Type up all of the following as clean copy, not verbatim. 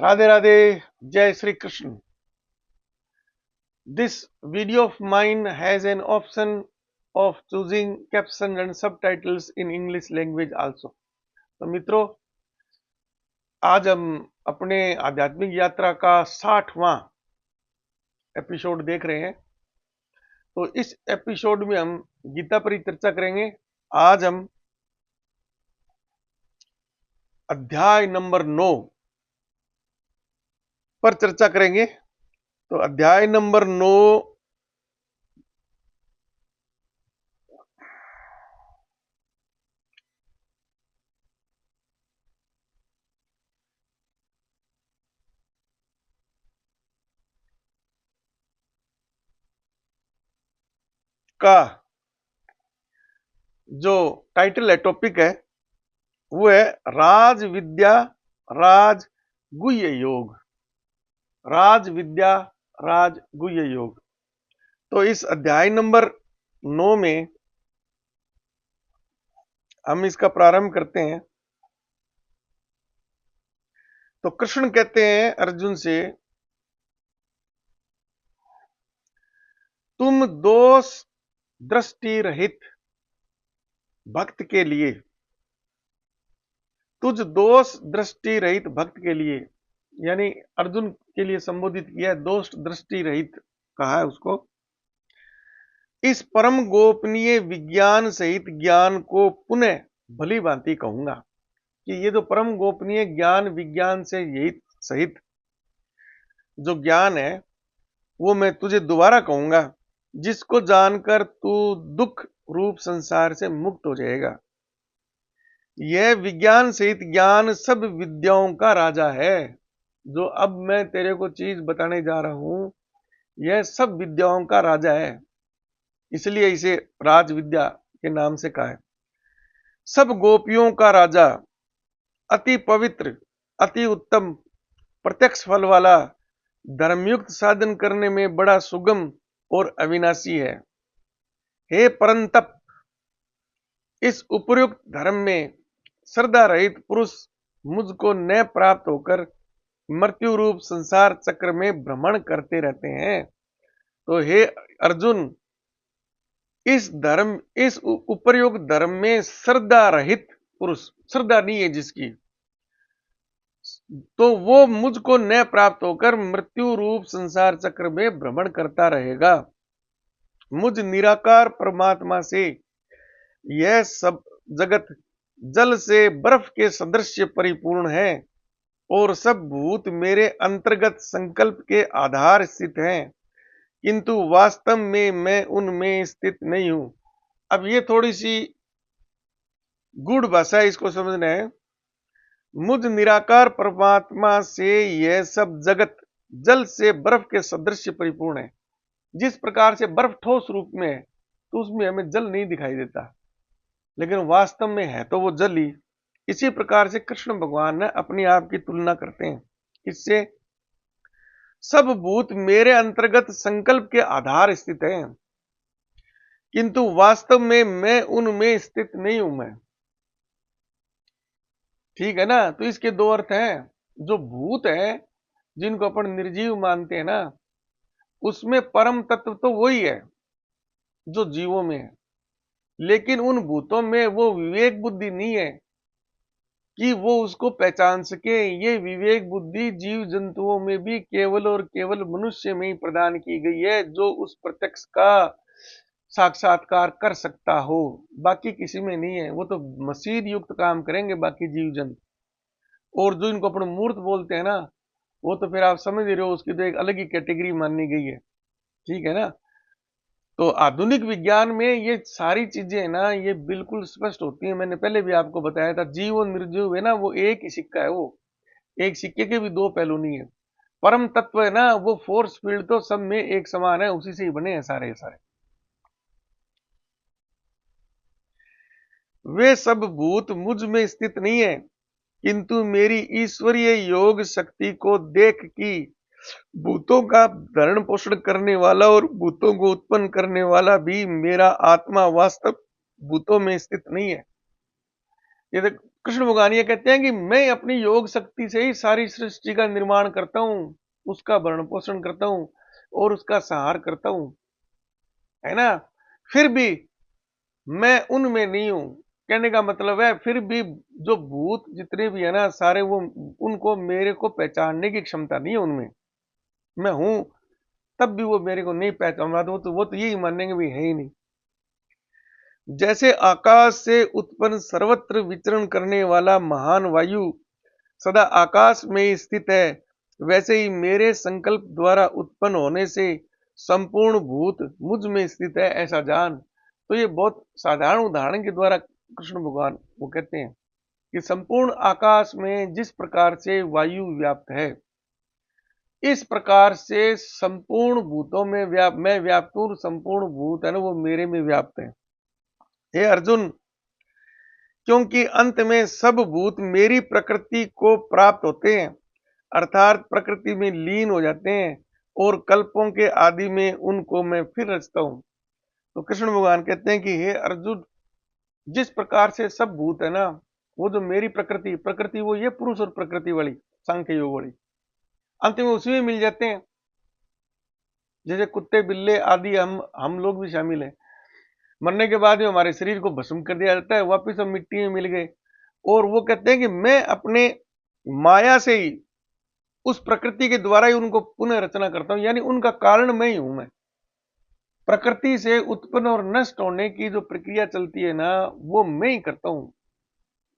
राधे राधे, जय Shri Krishna. This video of mine has an option of choosing captions and subtitles in English language also। तो मित्रों, आज हम अपने आध्यात्मिक यात्रा का 60वां एपिसोड देख रहे हैं। तो इस एपिसोड में हम गीता पर ही चर्चा करेंगे। आज हम अध्याय नंबर 9 पर चर्चा करेंगे। तो अध्याय नंबर 9 का जो टाइटल है, टॉपिक है, वो है राज विद्या राज गुह्य योग। राज विद्या राज गुह्य योग। तो इस अध्याय नंबर 9 में हम इसका प्रारंभ करते हैं। तो कृष्ण कहते हैं अर्जुन से, तुम दोष दृष्टि रहित भक्त के लिए, तुझ दोष दृष्टि रहित भक्त के लिए, यानी अर्जुन के लिए संबोधित किया है, दोष दृष्टि रहित कहा है उसको। इस परम गोपनीय विज्ञान सहित ज्ञान को पुनः भली भांति कहूंगा कि ये जो परम गोपनीय ज्ञान विज्ञान से यही सहित जो ज्ञान है वो मैं तुझे दोबारा कहूंगा, जिसको जानकर तू दुख रूप संसार से मुक्त हो जाएगा। यह विज्ञान सहित ज्ञान सब विद्याओं का राजा है। जो अब मैं तेरे को चीज बताने जा रहा हूं, यह सब विद्याओं का राजा है, इसलिए इसे राज विद्या के नाम से कहा है। सब गोपियों का राजा, अति पवित्र, अति उत्तम, प्रत्यक्ष फल वाला, धर्मयुक्त साधन करने में बड़ा सुगम और अविनाशी है। हे परंतप, इस उपयुक्त धर्म में श्रद्धा रहित पुरुष मुझको न प्राप्त होकर मृत्यु रूप संसार चक्र में भ्रमण करते रहते हैं। तो हे अर्जुन, इस उपयुक्त धर्म में श्रद्धा रहित पुरुष, श्रद्धा नहीं है जिसकी, तो वो मुझको न प्राप्त होकर मृत्यु रूप संसार चक्र में भ्रमण करता रहेगा। मुझ निराकार परमात्मा से यह सब जगत जल से बर्फ के सदृश परिपूर्ण है और सब भूत मेरे अंतर्गत संकल्प के आधार स्थित हैं, किंतु वास्तव में मैं उनमें स्थित नहीं हूं। अब ये थोड़ी सी गूढ़ भाषा है, इसको समझना है। मुझ निराकार परमात्मा से यह सब जगत जल से बर्फ के सदृश परिपूर्ण है। जिस प्रकार से बर्फ ठोस रूप में है तो उसमें हमें जल नहीं दिखाई देता, लेकिन वास्तव में है तो वो जल ही। इसी प्रकार से कृष्ण भगवान अपने आप की तुलना करते हैं इससे। सब भूत मेरे अंतर्गत संकल्प के आधार स्थित हैं, किंतु वास्तव में मैं उनमें स्थित नहीं हूं। मैं, ठीक है ना। तो इसके दो अर्थ हैं। जो भूत है, जिनको अपन निर्जीव मानते हैं ना, उसमें परम तत्व तो वही है जो जीवों में है, लेकिन उन भूतों में वो विवेक बुद्धि नहीं है कि वो उसको पहचान सके। ये विवेक बुद्धि जीव जंतुओं में भी केवल और केवल मनुष्य में ही प्रदान की गई है, जो उस प्रत्यक्ष का साक्षात्कार कर सकता हो, बाकी किसी में नहीं है। वो तो मशीन युक्त काम करेंगे बाकी जीव जंतु। और जो इनको अपन मूर्त बोलते हैं ना, वो तो फिर आप समझ रहे हो, उसकी तो एक अलग ही कैटेगरी मानी गई है, ठीक है ना। तो आधुनिक विज्ञान में ये सारी चीजें ना, ये बिल्कुल स्पष्ट होती हैं। मैंने पहले भी आपको बताया था, जीव और निर्जीव है ना, वो एक ही सिक्का है। वो एक सिक्के के भी दो पहलू नहीं है। परम तत्व है ना, वो फोर्स फील्ड तो सब में एक समान है, उसी से ही बने हैं सारे सारे। वे सब भूत मुझ में स्थित नहीं है, किंतु मेरी ईश्वरीय योग शक्ति को देख कि भूतों का धरण पोषण करने वाला और भूतों को उत्पन्न करने वाला भी मेरा आत्मा वास्तव भूतों में स्थित नहीं है। ये कृष्ण भगवान ये कहते हैं कि मैं अपनी योग शक्ति से ही सारी सृष्टि का निर्माण करता हूं, उसका भरण पोषण करता हूं और उसका संहार करता हूं, है ना। फिर भी मैं उनमें नहीं हूं। कहने का मतलब है फिर भी जो भूत जितने भी है ना सारे, वो उनको मेरे को पहचानने की क्षमता नहीं है उनमें। मैं हूं तब भी वो मेरे को नहीं पहचान रहा, तो वो तो यही मानेंगे भी है ही नहीं। जैसे आकाश से उत्पन्न सर्वत्र विचरण करने वाला महान वायु सदा आकाश में ही स्थित है, वैसे ही मेरे संकल्प द्वारा उत्पन्न होने से संपूर्ण भूत मुझ में स्थित है, ऐसा जान। तो ये बहुत साधारण उदाहरण के द्वारा कृष्ण भगवान वो कहते हैं कि संपूर्ण आकाश में जिस प्रकार से वायु व्याप्त है, इस प्रकार से संपूर्ण भूतों में मैं व्याप्त हूं, संपूर्ण भूत है ना वो मेरे में व्याप्त है। हे अर्जुन, क्योंकि अंत में सब भूत मेरी प्रकृति को प्राप्त होते हैं, अर्थात प्रकृति में लीन हो जाते हैं, और कल्पों के आदि में उनको मैं फिर रचता हूं। तो कृष्ण भगवान कहते हैं कि हे अर्जुन, जिस प्रकार से सब भूत है ना, वो जो मेरी प्रकृति प्रकृति वो ये पुरुष और प्रकृति वाली सांख्य योग वाली, अंत में उसी में मिल जाते हैं। जैसे कुत्ते बिल्ले आदि हम लोग भी शामिल हैं। मरने के बाद में हमारे शरीर को भस्म कर दिया जाता है, वापिस हम मिट्टी में मिल गए। और वो कहते हैं कि मैं अपने माया से ही उस प्रकृति के द्वारा ही उनको पुनः रचना करता हूं, यानी उनका कारण मैं ही हूं। मैं प्रकृति से उत्पन्न और नष्ट होने की जो प्रक्रिया चलती है ना, वो मैं ही करता हूं।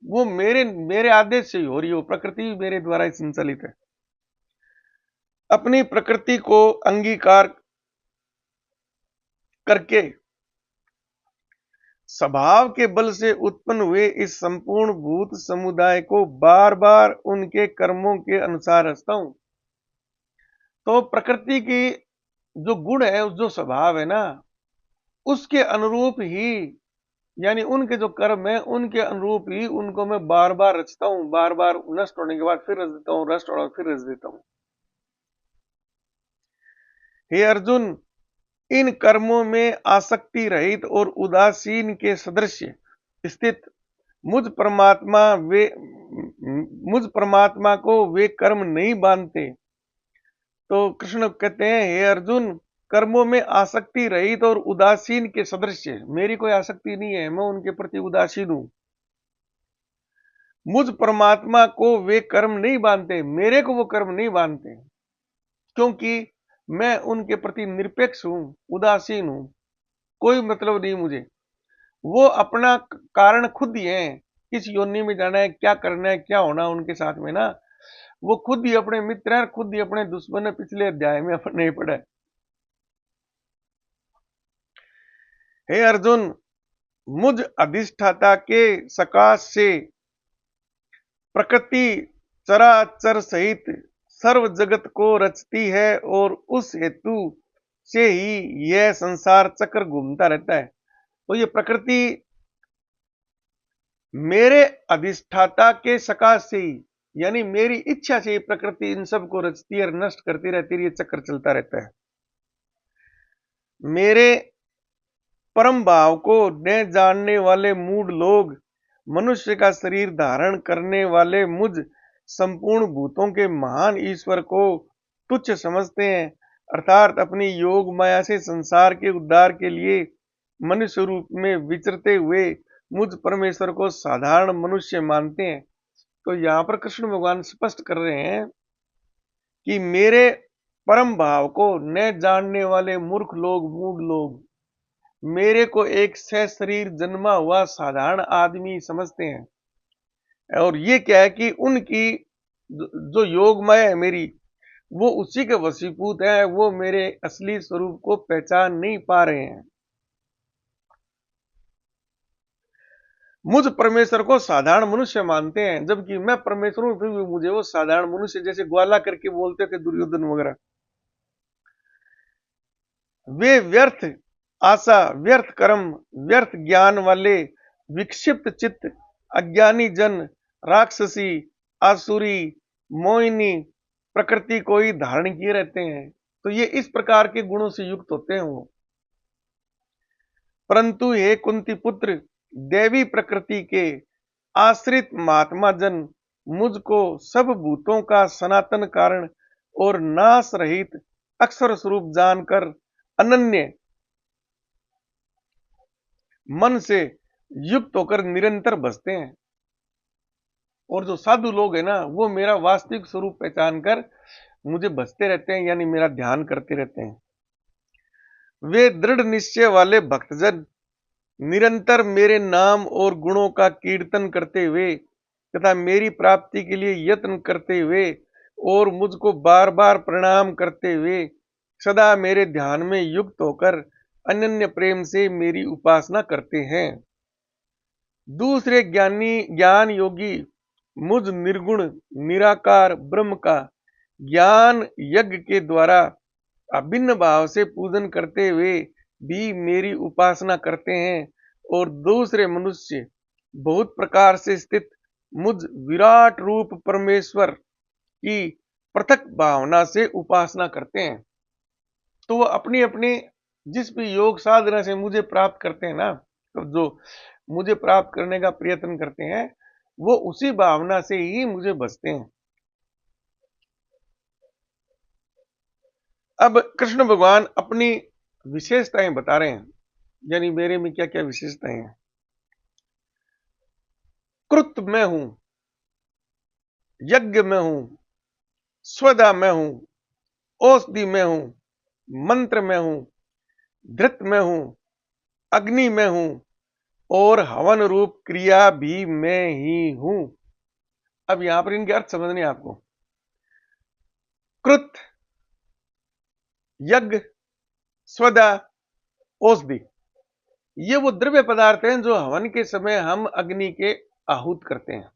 वो मेरे मेरे आदेश से ही हो रही हो, प्रकृति मेरे द्वारा ही संचालित है। अपनी प्रकृति को अंगीकार करके स्वभाव के बल से उत्पन्न हुए इस संपूर्ण भूत समुदाय को बार बार उनके कर्मों के अनुसार रचता हूं। तो प्रकृति की जो गुण है, जो स्वभाव है ना, उसके अनुरूप ही, यानी उनके जो कर्म है उनके अनुरूप ही उनको मैं बार बार रचता हूं, बार बार नष्ट होने के बाद फिर रच देता हूं, नष्ट होने फिर रच देता हूं। हे अर्जुन, इन कर्मों में आसक्ति रहित और उदासीन के सदृश स्थित मुझ परमात्मा को वे कर्म नहीं बांधते। तो कृष्ण कहते हैं, हे अर्जुन, कर्मों में आसक्ति रहित और उदासीन के सदृश मेरी कोई आसक्ति नहीं है, मैं उनके प्रति उदासीन हूं। मुझ परमात्मा को वे कर्म नहीं बांधते, मेरे को वो कर्म नहीं बांधते, क्योंकि मैं उनके प्रति निरपेक्ष हूं, उदासीन हूं, कोई मतलब नहीं मुझे। वो अपना कारण खुद ही है, किस योनि में जाना है, क्या करना है, क्या होना उनके साथ में ना, वो खुद ही अपने मित्र हैं, खुद ही अपने दुश्मन है। पिछले अध्याय में अपन नहीं पढ़ा है। हे अर्जुन, मुझ अधिष्ठाता के सकाश से प्रकृति चराचर सहित सर्व जगत को रचती है, और उस हेतु से ही यह संसार चक्र घूमता रहता है। तो ये प्रकृति मेरे अधिष्ठाता के सकाश से ही, यानी मेरी इच्छा से ही प्रकृति इन सब को रचती है और नष्ट करती रहती है, ये चक्र चलता रहता है। मेरे परम भाव को न जानने वाले मूढ़ लोग मनुष्य का शरीर धारण करने वाले मुझ संपूर्ण भूतों के महान ईश्वर को तुच्छ समझते हैं, अर्थात अपनी योग माया से संसार के उद्धार के लिए मनुष्य रूप में विचरते हुए मुझ परमेश्वर को साधारण मनुष्य मानते हैं। तो यहाँ पर कृष्ण भगवान स्पष्ट कर रहे हैं कि मेरे परम भाव को न जानने वाले मूर्ख लोग, मूढ़ लोग मेरे को एक सशरीर जन्मा हुआ साधारण आदमी समझते हैं। और ये क्या है कि उनकी जो योग माया है मेरी, वो उसी के वशीभूत है, वो मेरे असली स्वरूप को पहचान नहीं पा रहे हैं। मुझ परमेश्वर को साधारण मनुष्य मानते हैं, जबकि मैं परमेश्वर हूं, फिर भी मुझे वो साधारण मनुष्य जैसे ग्वाला करके बोलते थे दुर्योधन वगैरह। वे व्यर्थ आशा, व्यर्थ कर्म, व्यर्थ ज्ञान वाले विक्षिप्त चित्त अज्ञानी जन राक्षसी, आसुरी, मोहिनी प्रकृति को ही धारण किए रहते हैं। तो ये इस प्रकार के गुणों से युक्त होते हैं वो। परंतु हे कुंती पुत्र, देवी प्रकृति के आश्रित महात्मा जन मुझको सब भूतों का सनातन कारण और नाश रहित अक्षर स्वरूप जानकर अनन्य मन से युक्त होकर निरंतर बसते हैं। और जो साधु लोग हैं ना, वो मेरा वास्तविक स्वरूप पहचान कर मुझे बसते रहते हैं, यानी मेरा ध्यान करते रहते हैं। वे दृढ़ निश्चय वाले भक्तजन निरंतर मेरे नाम और गुणों का कीर्तन करते हुए तथा मेरी प्राप्ति के लिए यत्न करते हुए और मुझको बार बार प्रणाम करते हुए सदा मेरे ध्यान में युक्त होकर अनन्य प्रेम से मेरी उपासना करते हैं। दूसरे ज्ञान योगी मुझ निर्गुण निराकार ब्रह्म का ज्ञान यज्ञ के द्वारा अभिन्न भाव से पूजन करते हुए भी मेरी उपासना करते हैं और दूसरे मनुष्य बहुत प्रकार से स्थित मुझ विराट रूप परमेश्वर की पृथक भावना से उपासना करते हैं। तो वो अपनी अपनी जिस भी योग साधना से मुझे प्राप्त करते हैं ना, तो जो मुझे प्राप्त करने का प्रयत्न करते हैं, वो उसी भावना से ही मुझे बसते हैं। अब कृष्ण भगवान अपनी विशेषताएं बता रहे हैं, यानी मेरे में क्या क्या विशेषताएं हैं। कृत मैं हूं, यज्ञ में हूं, स्वदा में हूं, औषधि में हूं, मंत्र में हूं, धृत में हूं, अग्नि में हूं और हवन रूप क्रिया भी मैं ही हूं। अब यहां पर इनके अर्थ समझने आपको। कृत, यज्ञ, स्वदा, औषधि, ये वो द्रव्य पदार्थ हैं जो हवन के समय हम अग्नि के आहूत करते हैं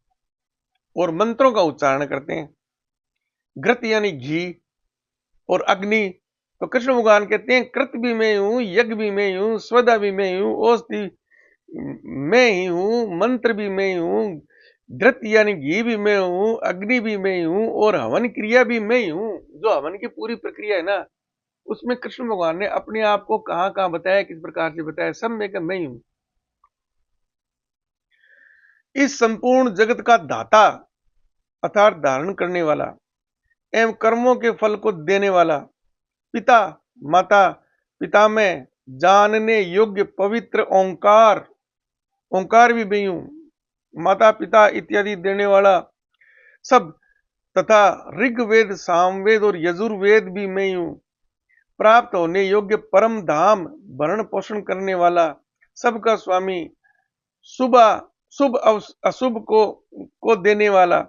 और मंत्रों का उच्चारण करते हैं। घृत यानी घी और अग्नि, तो कृष्ण भगवान कहते हैं कृत भी मैं हूं, यज्ञ भी मैं हूं, स्वदा भी मैं हूं, औषधि मैं ही हूं, मंत्र भी मैं हूं, धृत यानी घी भी मैं हूं, अग्नि भी मैं हूं और हवन क्रिया भी मैं ही हूं। जो हवन की पूरी प्रक्रिया है ना, उसमें कृष्ण भगवान ने अपने आप को कहां कहां बताया, किस प्रकार से बताया, सब मैं ही हूं। इस संपूर्ण जगत का दाता अर्थात धारण करने वाला एवं कर्मों के फल को देने वाला पिता माता पितामह जानने योग्य पवित्र ओंकार, ओंकार भी मैं हूं, माता पिता इत्यादि देने वाला सब, तथा ऋग्वेद सामवेद और यजुर्वेद भी मैं हूं, प्राप्त होने योग्य परम धाम भरण पोषण करने वाला सबका स्वामी, शुभ शुभ अशुभ को देने वाला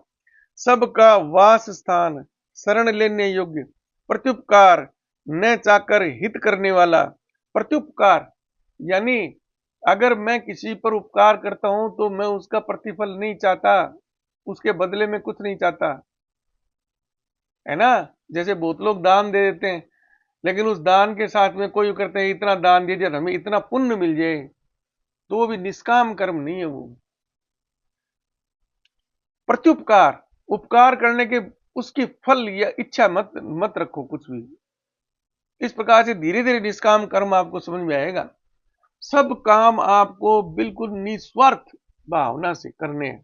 सबका वास स्थान, शरण लेने योग्य, प्रत्युपकार न चाकर हित करने वाला। प्रत्युपकार यानी अगर मैं किसी पर उपकार करता हूं तो मैं उसका प्रतिफल नहीं चाहता, उसके बदले में कुछ नहीं चाहता, है ना। जैसे बहुत लोग दान दे देते हैं, लेकिन उस दान के साथ में कोई करते हैं इतना दान दे दिया हमें इतना पुण्य मिल जाए, तो वो भी निष्काम कर्म नहीं है। वो प्रत्युपकार, उपकार करने के उसकी फल या इच्छा मत मत रखो कुछ भी। इस प्रकार से धीरे धीरे निष्काम कर्म आपको समझ में आएगा। सब काम आपको बिल्कुल निस्वार्थ भावना से करने हैं,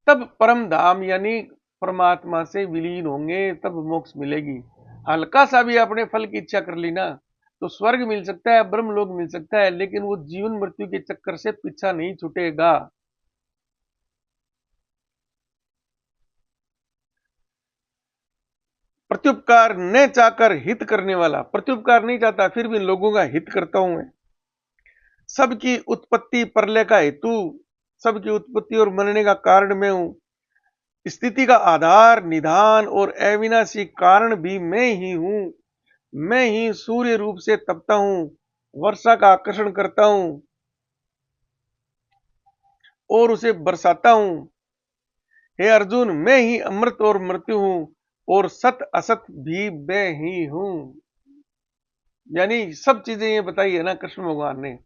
तब परम धाम यानी परमात्मा से विलीन होंगे, तब मोक्ष मिलेगी। हल्का सा भी अपने फल की इच्छा कर ली ना, तो स्वर्ग मिल सकता है, ब्रह्म लोक मिल सकता है, लेकिन वो जीवन मृत्यु के चक्कर से पीछा नहीं छूटेगा। प्रत्युपकार न चाहकर हित करने वाला, प्रत्युपकार नहीं चाहता फिर भी लोगों का हित करता हूं मैं। सबकी उत्पत्ति प्रलय का हेतु, सबकी उत्पत्ति और मरने का कारण मैं हूं। स्थिति का आधार निधान और अविनाशी कारण भी मैं ही हूं। मैं ही सूर्य रूप से तपता हूं, वर्षा का आकर्षण करता हूं और उसे बरसाता हूं। हे अर्जुन, मैं ही अमृत और मृत्यु हूं और सत असत भी मैं ही हूं। यानी सब चीजें ये बताई है ना कृष्ण भगवान ने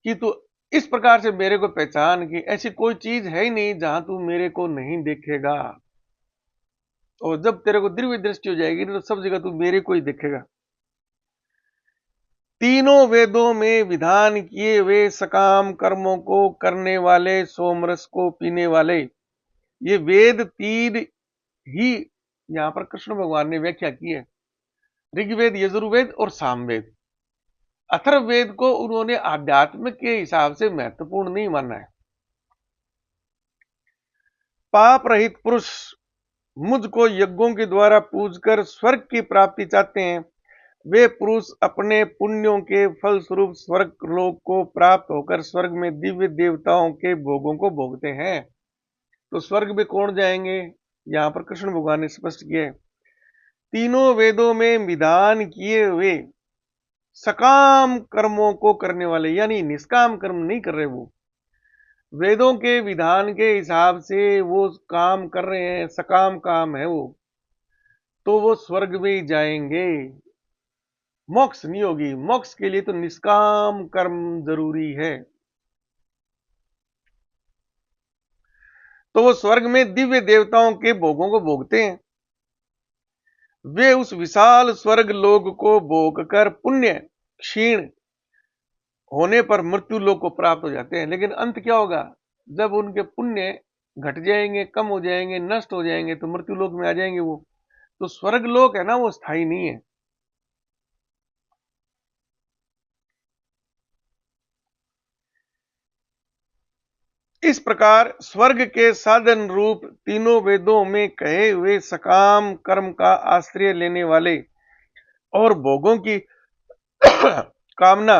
कि तू इस प्रकार से मेरे को पहचान कि ऐसी कोई चीज है ही नहीं जहां तू मेरे को नहीं देखेगा। और जब तेरे को दिव्य दृष्टि हो जाएगी तो सब जगह तू मेरे को ही देखेगा। तीनों वेदों में विधान किए वे सकाम कर्मों को करने वाले, सोमरस को पीने वाले, ये वेद तीन ही यहां पर कृष्ण भगवान ने व्याख्या की है। ऋग्वेद, यजुर्वेद और सामवेद। अथर्ववेद को उन्होंने आध्यात्म के हिसाब से महत्वपूर्ण नहीं माना है। पाप रहित पुरुष मुझको यज्ञों के द्वारा पूजकर स्वर्ग की प्राप्ति चाहते हैं। वे पुरुष अपने पुण्यों के फल स्वरूप स्वर्ग लोक को प्राप्त होकर स्वर्ग में दिव्य देवताओं के भोगों को भोगते हैं। तो स्वर्ग में कौन जाएंगे? यहां पर कृष्ण भगवान ने स्पष्ट किया है, तीनों वेदों में विधान किए हुए सकाम कर्मों को करने वाले, यानी निष्काम कर्म नहीं कर रहे, वो वेदों के विधान के हिसाब से वो काम कर रहे हैं, सकाम काम है वो, तो वो स्वर्ग में ही जाएंगे। मोक्ष नहीं होगी। मोक्ष के लिए तो निष्काम कर्म जरूरी है। तो वो स्वर्ग में दिव्य देवताओं के भोगों को भोगते हैं। वे उस विशाल स्वर्ग लोक को भोग कर पुण्य क्षीण होने पर मृत्यु लोक को प्राप्त हो जाते हैं। लेकिन अंत क्या होगा? जब उनके पुण्य घट जाएंगे, कम हो जाएंगे, नष्ट हो जाएंगे, तो मृत्यु लोक में आ जाएंगे वो। तो स्वर्ग लोक है ना, वो स्थायी नहीं है। इस प्रकार स्वर्ग के साधन रूप तीनों वेदों में कहे हुए सकाम कर्म का आश्रय लेने वाले और भोगों की कामना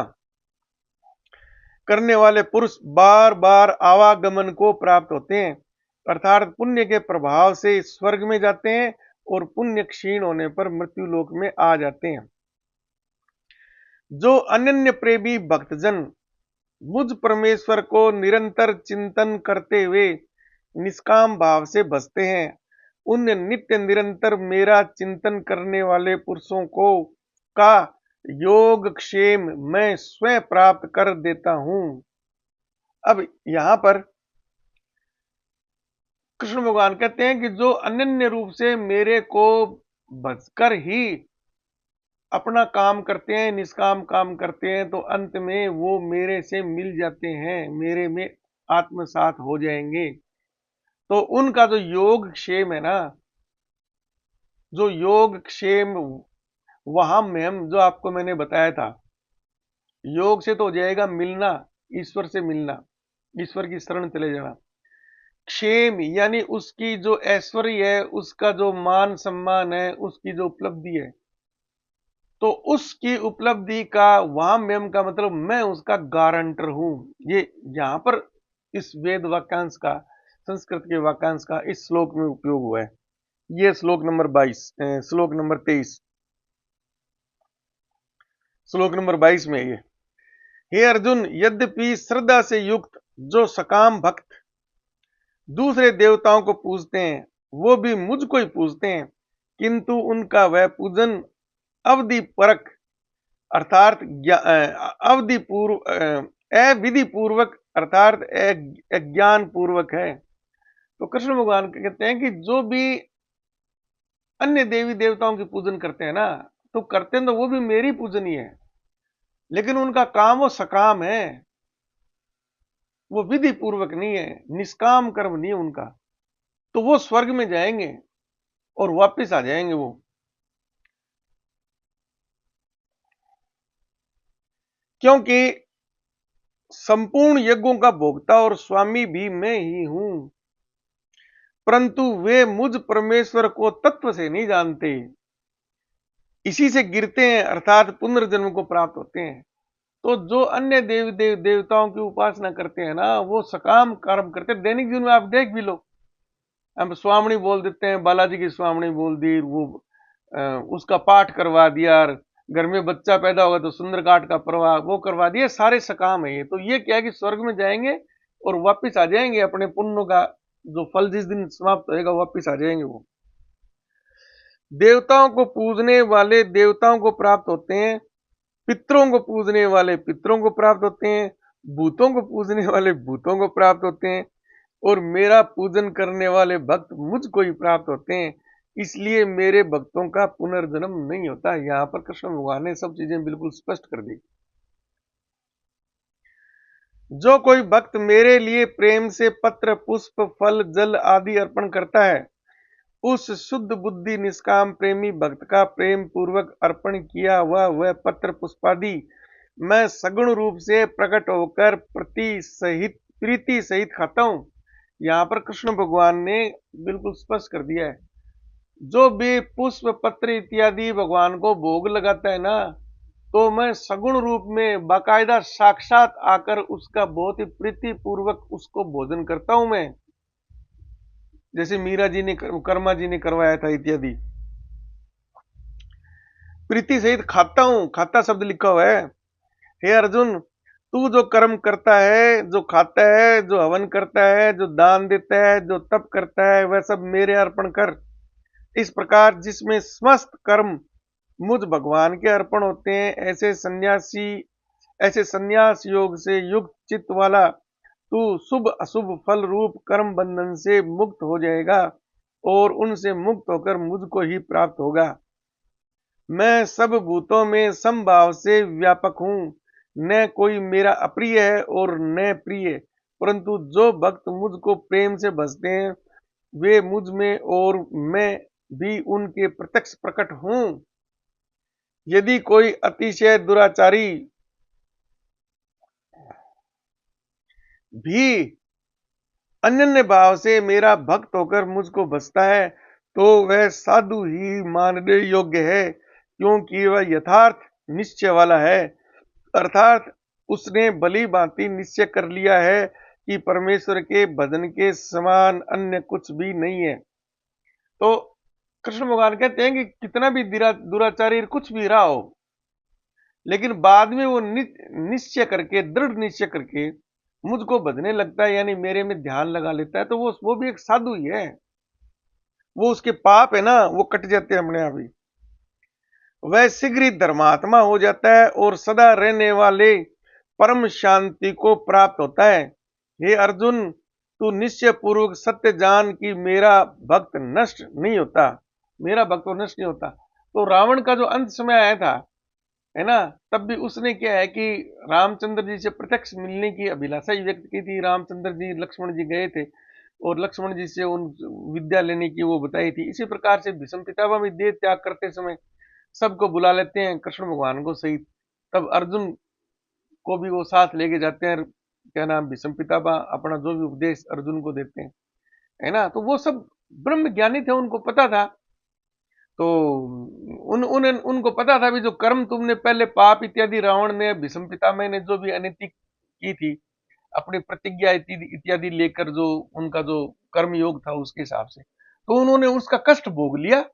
करने वाले पुरुष बार बार आवागमन को प्राप्त होते हैं, अर्थात पुण्य के प्रभाव से स्वर्ग में जाते हैं और पुण्य क्षीण होने पर मृत्यु लोक में आ जाते हैं। जो अनन्य प्रेमी भक्तजन मुझ परमेश्वर को निरंतर चिंतन करते हुए निष्काम भाव से बसते हैं, उन नित्य निरंतर मेरा चिंतन करने वाले पुरुषों को का योग क्षेम मैं स्वयं प्राप्त कर देता हूं। अब यहां पर कृष्ण भगवान कहते हैं कि जो अनन्य रूप से मेरे को भजकर ही अपना काम करते हैं, निष्काम काम करते हैं, तो अंत में वो मेरे से मिल जाते हैं, मेरे में आत्मसात हो जाएंगे। तो उनका जो योग क्षेम है ना, जो योग क्षेम वहां में हम जो आपको मैंने बताया था, योग से तो हो जाएगा मिलना, ईश्वर से मिलना, ईश्वर की शरण चले जाना। क्षेम यानी उसकी जो ऐश्वर्य है, उसका जो मान सम्मान है, उसकी जो उपलब्धि है, तो उसकी उपलब्धि का वहां मेम का मतलब मैं उसका गारंटर हूं। ये यहां पर इस वेद वाक्यांश का, संस्कृत के वाक्यांश का इस श्लोक में उपयोग हुआ है। ये श्लोक नंबर 22, श्लोक नंबर 23, श्लोक नंबर 22 में ये, हे अर्जुन, यद्यपि श्रद्धा से युक्त जो सकाम भक्त दूसरे देवताओं को पूजते हैं, वो भी मुझको ही पूजते हैं, किंतु उनका वह पूजन अवधि परक अर्थात अवधि पूर्व अविधि पूर्वक अर्थात अज्ञान पूर्वक है। तो कृष्ण भगवान कहते हैं कि जो भी अन्य देवी देवताओं की पूजन करते हैं ना, तो करते हैं तो वो भी मेरी पूजन ही है, लेकिन उनका काम वो सकाम है, वो विधि पूर्वक नहीं है, निष्काम कर्म नहीं है उनका। तो वो स्वर्ग में जाएंगे और वापस आ जाएंगे वो। क्योंकि संपूर्ण यज्ञों का भोक्ता और स्वामी भी मैं ही हूं, परंतु वे मुझ परमेश्वर को तत्व से नहीं जानते, इसी से गिरते हैं अर्थात पुनर्जन्म को प्राप्त होते हैं। तो जो अन्य देवताओं की उपासना करते हैं ना, वो सकाम कर्म करते हैं। दैनिक जीवन में आप देख भी लो, हम स्वामणी बोल देते हैं, बालाजी की स्वामणी बोल दी, वो उसका पाठ करवा दिया, घर में बच्चा पैदा होगा तो सुंदरकांड का प्रवाह वो करवा दिया, सारे सकाम है ये। तो ये क्या है कि स्वर्ग में जाएंगे और वापिस आ जाएंगे, अपने पुण्यों का जो फल जिस दिन समाप्त होएगा वापिस आ जाएंगे वो। देवताओं को पूजने वाले देवताओं को प्राप्त होते हैं, पितरों को पूजने वाले पितरों को प्राप्त होते हैं, भूतों को पूजने वाले भूतों को प्राप्त होते हैं, और मेरा पूजन करने वाले भक्त मुझको ही प्राप्त होते हैं। इसलिए मेरे भक्तों का पुनर्जन्म नहीं होता। यहां पर कृष्ण भगवान ने सब चीजें बिल्कुल स्पष्ट कर दी। जो कोई भक्त मेरे लिए प्रेम से पत्र पुष्प फल जल आदि अर्पण करता है, उस शुद्ध बुद्धि निष्काम प्रेमी भक्त का प्रेम पूर्वक अर्पण किया हुआ वह पत्र पुष्पादि मैं सगुण रूप से प्रकट होकर प्रीति सहित खाता हूं। यहां पर कृष्ण भगवान ने बिल्कुल स्पष्ट कर दिया है, जो भी पुष्प पत्र इत्यादि भगवान को भोग लगाता है ना, तो मैं सगुण रूप में बाकायदा साक्षात आकर उसका बहुत ही प्रीति पूर्वक उसको भोजन करता हूं मैं, जैसे मीरा जी ने कर्मा जी ने करवाया था इत्यादि। प्रीति सहित खाता हूं, खाता शब्द लिखा हुआ है। हे अर्जुन, तू जो कर्म करता है, जो खाता है, जो हवन करता है, जो दान देता है, जो तप करता है, वह सब मेरे अर्पण कर। इस प्रकार जिसमें समस्त कर्म मुझ भगवान के अर्पण होते हैं, ऐसे संन्यास योग से युक्त चित्त वाला तू शुभ अशुभ फल रूप कर्म बंधन से मुक्त हो जाएगा और उनसे मुक्त होकर मुझको ही प्राप्त होगा। मैं सब भूतों में समभाव से व्यापक हूं, न कोई मेरा अप्रिय है और न प्रिय, परंतु जो भक्त मुझको प्रेम से भजते हैं वे मुझ में और मैं भी उनके प्रत्यक्ष प्रकट हूं। यदि कोई अतिशय दुराचारी भी अनन्य भाव से मेरा भक्त होकर मुझको भजता है, तो वह साधु ही मानने योग्य है, क्योंकि वह यथार्थ निश्चय वाला है। अर्थात उसने भली भांति निश्चय कर लिया है कि परमेश्वर के भजन के समान अन्य कुछ भी नहीं है। तो कृष्ण भगवान कहते हैं कि कितना भी दुराचारी कुछ भी रहा हो, लेकिन बाद में वो निश्चय करके, दृढ़ निश्चय करके मुझको भजने लगता है, यानी मेरे में ध्यान लगा लेता है, तो वो भी एक साधु ही है। वो उसके पाप है ना, वो कट जाते हैं अपने आप ही। वह शीघ्र ही धर्मात्मा हो जाता है और सदा रहने वाले परम शांति को प्राप्त होता है। हे अर्जुन, तू निश्चय पूर्वक सत्य जान कि मेरा भक्त नष्ट नहीं होता, मेरा भक्त तो नष्ट नहीं होता। तो रावण का जो अंत समय आया था, है ना, तब भी उसने क्या है कि रामचंद्र जी से प्रत्यक्ष मिलने की अभिलाषा ही व्यक्त की थी। रामचंद्र जी लक्ष्मण जी गए थे और लक्ष्मण जी से उन विद्या लेने की वो बताई थी। इसी प्रकार से भीष्म पितामह भी देह त्याग करते समय सबको बुला लेते हैं, कृष्ण भगवान को सहित। तब अर्जुन को भी वो साथ लेके जाते हैं, क्या नाम, भीष्म पितामह अपना जो भी उपदेश अर्जुन को देते हैं, है ना। तो वो सब ब्रह्म ज्ञानी थे, उनको पता था। तो उनको पता था भी जो कर्म तुमने पहले पाप इत्यादि रावण ने, भीष्म पितामह ने जो भी अनैतिक की थी अपनी प्रतिज्ञा इत्यादि लेकर, जो उनका जो कर्म योग था उसके हिसाब से, तो उन्होंने उसका कष्ट भोग लिया।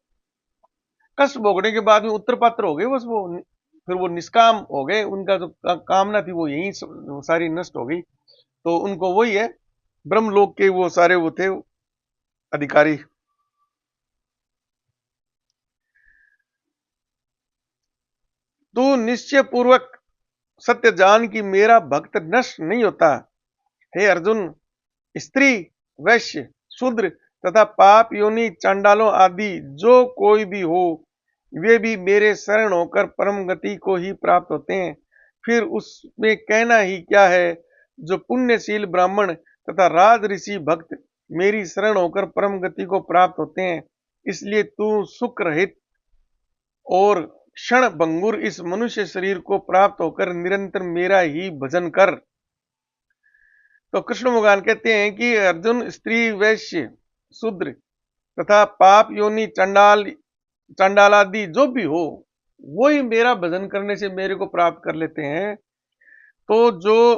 कष्ट भोगने के बाद में उत्तर पात्र हो गए, बस वो फिर वो निष्काम हो गए। उनका जो कामना थी वो यही सारी नष्ट हो गई। तो उनको वही है, ब्रह्मलोक के वो सारे वो थे अधिकारी। तो निश्चय पूर्वक सत्य जान कि मेरा भक्त नष्ट नहीं होता। हे अर्जुन, स्त्री, वैश्य, शूद्र तथा पाप योनि चांडालों आदि जो कोई भी हो, वे भी मेरे शरण होकर परम गति को ही प्राप्त होते हैं। फिर उसमें कहना ही क्या है, जो पुण्यशील ब्राह्मण तथा राज ऋषि भक्त मेरी शरण होकर परम गति को प्राप्त होते हैं। इसलिए तू सुख रहित और क्षण भंगुर इस मनुष्य शरीर को प्राप्त होकर निरंतर मेरा ही भजन कर। तो कृष्ण भगवान कहते हैं कि अर्जुन, स्त्री, वैश्य, शूद्र तथा पाप योनि चांडालादि जो भी हो, वो ही मेरा भजन करने से मेरे को प्राप्त कर लेते हैं। तो जो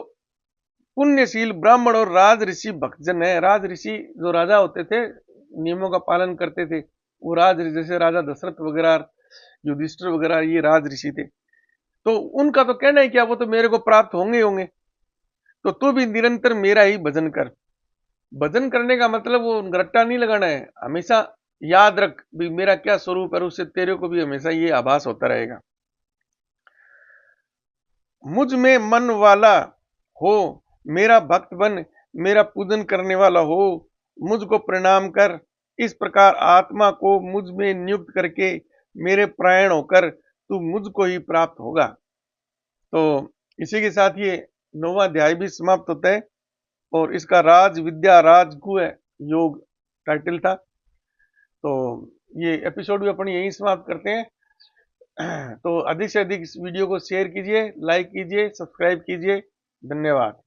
पुण्यशील ब्राह्मण और राज ऋषि भक्तजन है, राज ऋषि जो राजा होते थे, नियमों का पालन करते थे, वो राज, जैसे राजा दशरथ वगैरह, युधिष्ठिर वगैरह, ये राज ऋषि थे। तो उनका तो कहना है क्या, वो तो मेरे को प्राप्त होंगे होंगे। तो तू भी निरंतर मेरा ही भजन कर। भजन करने का मतलब वो रट्टा नहीं लगाना है, हमेशा याद रख भी मेरा क्या स्वरूप है, उससे तेरे को भी हमेशा ये आभास होता रहेगा। मुझ में मन वाला हो, मेरा भक्त बन, मेरा पूजन करने वाला हो, मुझको प्रणाम कर, इस प्रकार आत्मा को मुझ में नियुक्त करके मेरे प्राण होकर तू मुझको ही प्राप्त होगा। तो इसी के साथ ये 9वां अध्याय भी समाप्त होता है और इसका राज विद्या राजगुह योग टाइटल था। तो ये एपिसोड भी अपन यहीं समाप्त करते हैं। तो अधिक से अधिक इस वीडियो को शेयर कीजिए, लाइक कीजिए, सब्सक्राइब कीजिए। धन्यवाद।